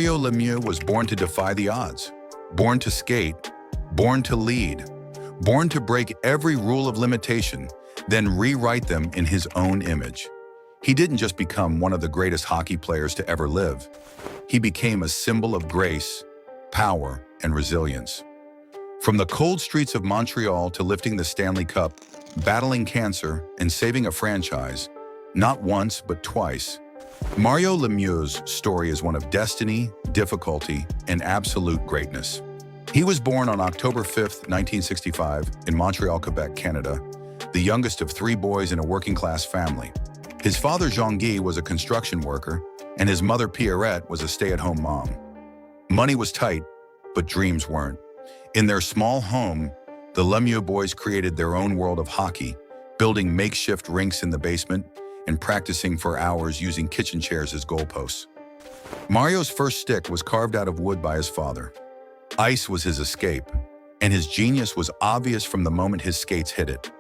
Mario Lemieux was born to defy the odds, born to skate, born to lead, born to break every rule of limitation, then rewrite them in his own image. He didn't just become one of the greatest hockey players to ever live. He became a symbol of grace, power, and resilience. From the cold streets of Montreal to lifting the Stanley Cup, battling cancer, and saving a franchise, not once but twice, Mario Lemieux's story is one of destiny, difficulty, and absolute greatness. He was born on October 5, 1965, in Montreal, Quebec, Canada, the youngest of three boys in a working-class family. His father, Jean-Guy, was a construction worker, and his mother, Pierrette, was a stay-at-home mom. Money was tight, but dreams weren't. In their small home, the Lemieux boys created their own world of hockey, building makeshift rinks in the basement and practicing for hours using kitchen chairs as goalposts. Mario's first stick was carved out of wood by his father. Ice was his escape, and his genius was obvious from the moment his skates hit it.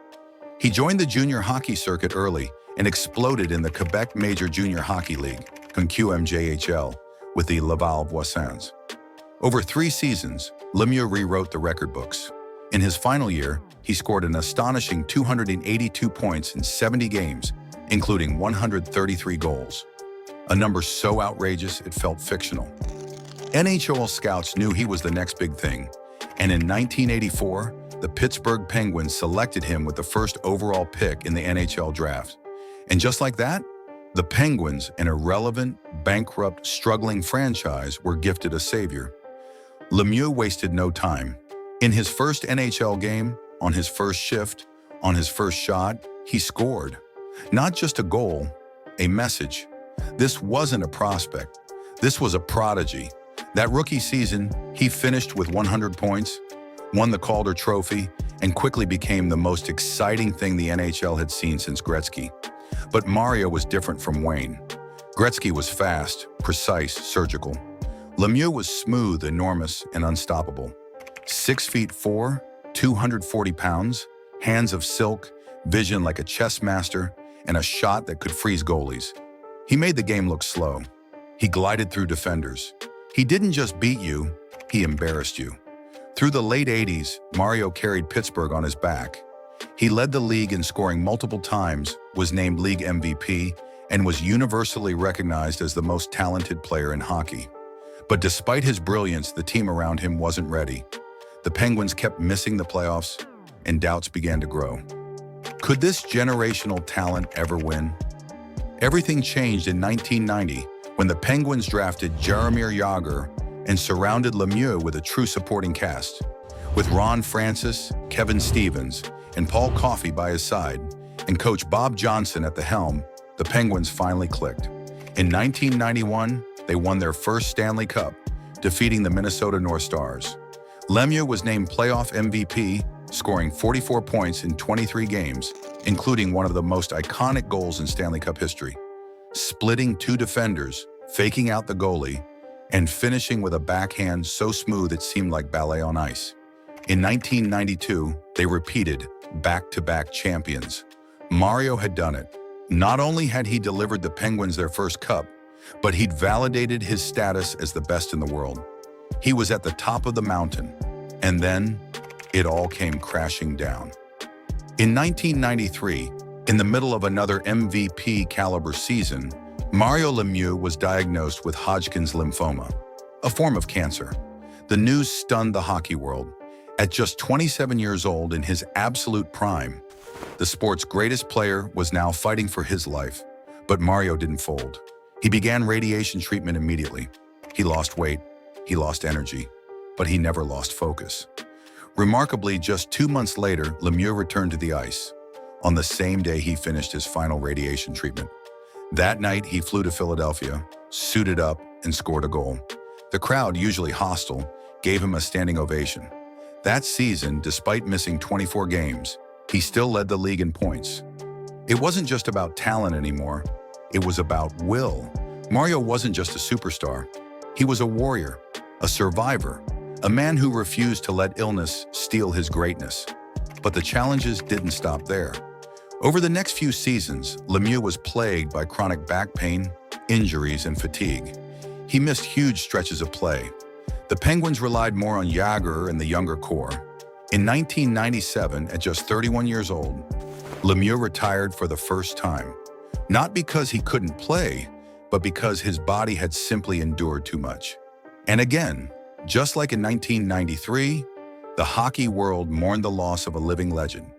He joined the junior hockey circuit early and exploded in the Quebec Major Junior Hockey League, QMJHL, with the Laval Voisins. Over 3 seasons, Lemieux rewrote the record books. In his final year, he scored an astonishing 282 points in 70 games, including 133 goals. A number so outrageous it felt fictional. NHL scouts knew he was the next big thing, and in 1984, the Pittsburgh Penguins selected him with the first overall pick in the NHL draft. And just like that, the Penguins, an irrelevant, bankrupt, struggling franchise, were gifted a savior. Lemieux wasted no time. In his first NHL game, on his first shift, on his first shot, he scored. Not just a goal, a message. This wasn't a prospect. This was a prodigy. That rookie season, he finished with 100 points, won the Calder Trophy, and quickly became the most exciting thing the NHL had seen since Gretzky. But Mario was different from Wayne. Gretzky was fast, precise, surgical. Lemieux was smooth, enormous, and unstoppable. 6'4", 240 pounds, hands of silk, vision like a chess master, and a shot that could freeze goalies. He made the game look slow. He glided through defenders. He didn't just beat you, he embarrassed you. Through the late 80s, Mario carried Pittsburgh on his back. He led the league in scoring multiple times, was named league MVP, and was universally recognized as the most talented player in hockey. But despite his brilliance, the team around him wasn't ready. The Penguins kept missing the playoffs, and doubts began to grow. Could this generational talent ever win? Everything changed in 1990 when the Penguins drafted Jaromir Jagr and surrounded Lemieux with a true supporting cast. With Ron Francis, Kevin Stevens, and Paul Coffey by his side, and coach Bob Johnson at the helm, the Penguins finally clicked. In 1991, they won their first Stanley Cup, defeating the Minnesota North Stars. Lemieux was named playoff MVP, scoring 44 points in 23 games, including one of the most iconic goals in Stanley Cup history, splitting 2 defenders, faking out the goalie, and finishing with a backhand so smooth it seemed like ballet on ice. In 1992, they repeated, back-to-back champions. Mario had done it. Not only had he delivered the Penguins their first cup, but he'd validated his status as the best in the world. He was at the top of the mountain, and then it all came crashing down. In 1993, in the middle of another MVP-caliber season, Mario Lemieux was diagnosed with Hodgkin's lymphoma, a form of cancer. The news stunned the hockey world. At just 27 years old, in his absolute prime, the sport's greatest player was now fighting for his life. But Mario didn't fold. He began radiation treatment immediately. He lost weight, he lost energy, but he never lost focus. Remarkably, just 2 months later, Lemieux returned to the ice. On the same day he finished his final radiation treatment. That night, he flew to Philadelphia, suited up, and scored a goal. The crowd, usually hostile, gave him a standing ovation. That season, despite missing 24 games, he still led the league in points. It wasn't just about talent anymore. It was about will. Mario wasn't just a superstar. He was a warrior, a survivor, a man who refused to let illness steal his greatness. But the challenges didn't stop there. Over the next few seasons, Lemieux was plagued by chronic back pain, injuries, and fatigue. He missed huge stretches of play. The Penguins relied more on Jagr and the younger core. In 1997, at just 31 years old, Lemieux retired for the first time. Not because he couldn't play, but because his body had simply endured too much. And again, just like in 1993, the hockey world mourned the loss of a living legend.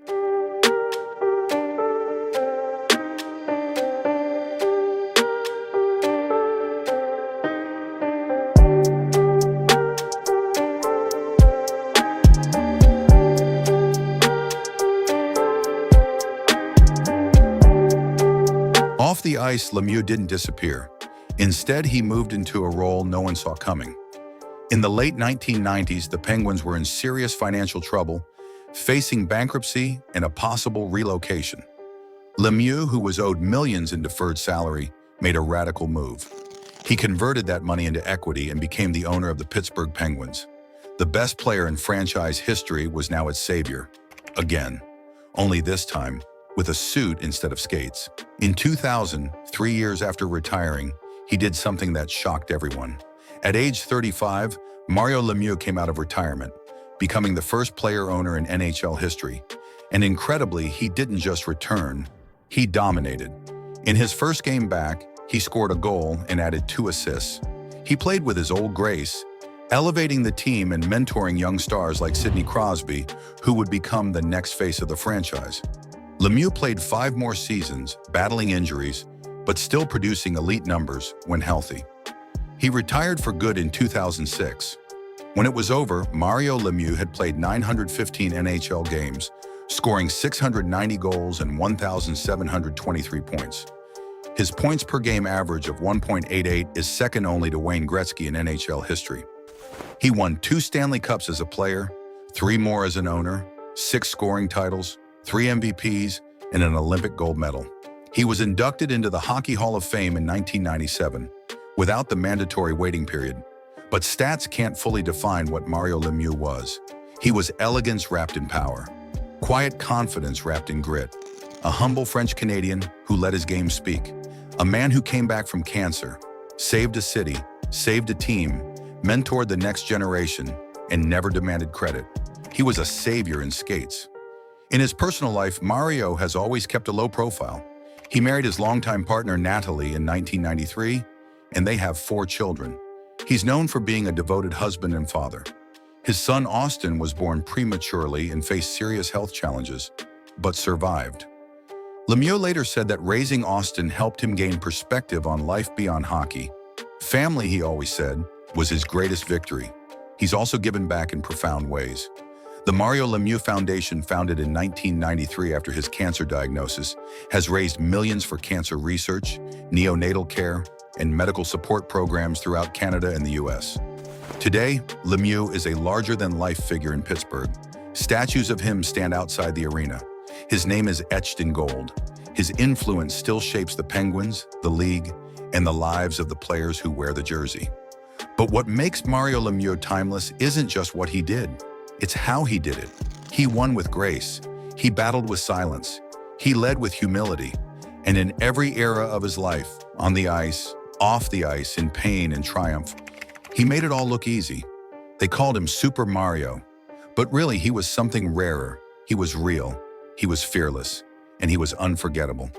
Off the ice, Lemieux didn't disappear. Instead, he moved into a role no one saw coming. In the late 1990s, the Penguins were in serious financial trouble, facing bankruptcy and a possible relocation. Lemieux, who was owed millions in deferred salary, made a radical move. He converted that money into equity and became the owner of the Pittsburgh Penguins. The best player in franchise history was now its savior. Again. Only this time, with a suit instead of skates. In 2000, 3 years after retiring, he did something that shocked everyone. At age 35, Mario Lemieux came out of retirement, becoming the first player-owner in NHL history. And incredibly, he didn't just return, he dominated. In his first game back, he scored a goal and added 2 assists. He played with his old grace, elevating the team and mentoring young stars like Sidney Crosby, who would become the next face of the franchise. Lemieux played 5 more seasons, battling injuries, but still producing elite numbers when healthy. He retired for good in 2006. When it was over, Mario Lemieux had played 915 NHL games, scoring 690 goals and 1,723 points. His points per game average of 1.88 is second only to Wayne Gretzky in NHL history. He won 2 Stanley Cups as a player, 3 more as an owner, 6 scoring titles, 3 MVPs, and an Olympic gold medal. He was inducted into the Hockey Hall of Fame in 1997, without the mandatory waiting period. But stats can't fully define what Mario Lemieux was. He was elegance wrapped in power, quiet confidence wrapped in grit, a humble French Canadian who let his game speak, a man who came back from cancer, saved a city, saved a team, mentored the next generation, and never demanded credit. He was a savior in skates. In his personal life, Mario has always kept a low profile. He married his longtime partner Natalie in 1993, and they have 4 children. He's known for being a devoted husband and father. His son Austin was born prematurely and faced serious health challenges, but survived. Lemieux later said that raising Austin helped him gain perspective on life beyond hockey. Family, he always said, was his greatest victory. He's also given back in profound ways. The Mario Lemieux Foundation, founded in 1993 after his cancer diagnosis, has raised millions for cancer research, neonatal care, and medical support programs throughout Canada and the US. Today, Lemieux is a larger-than-life figure in Pittsburgh. Statues of him stand outside the arena. His name is etched in gold. His influence still shapes the Penguins, the league, and the lives of the players who wear the jersey. But what makes Mario Lemieux timeless isn't just what he did. It's how he did it. He won with grace. He battled with silence. He led with humility. And in every era of his life, on the ice, off the ice, in pain and triumph, he made it all look easy. They called him Super Mario. But really, he was something rarer. He was real. He was fearless. And he was unforgettable.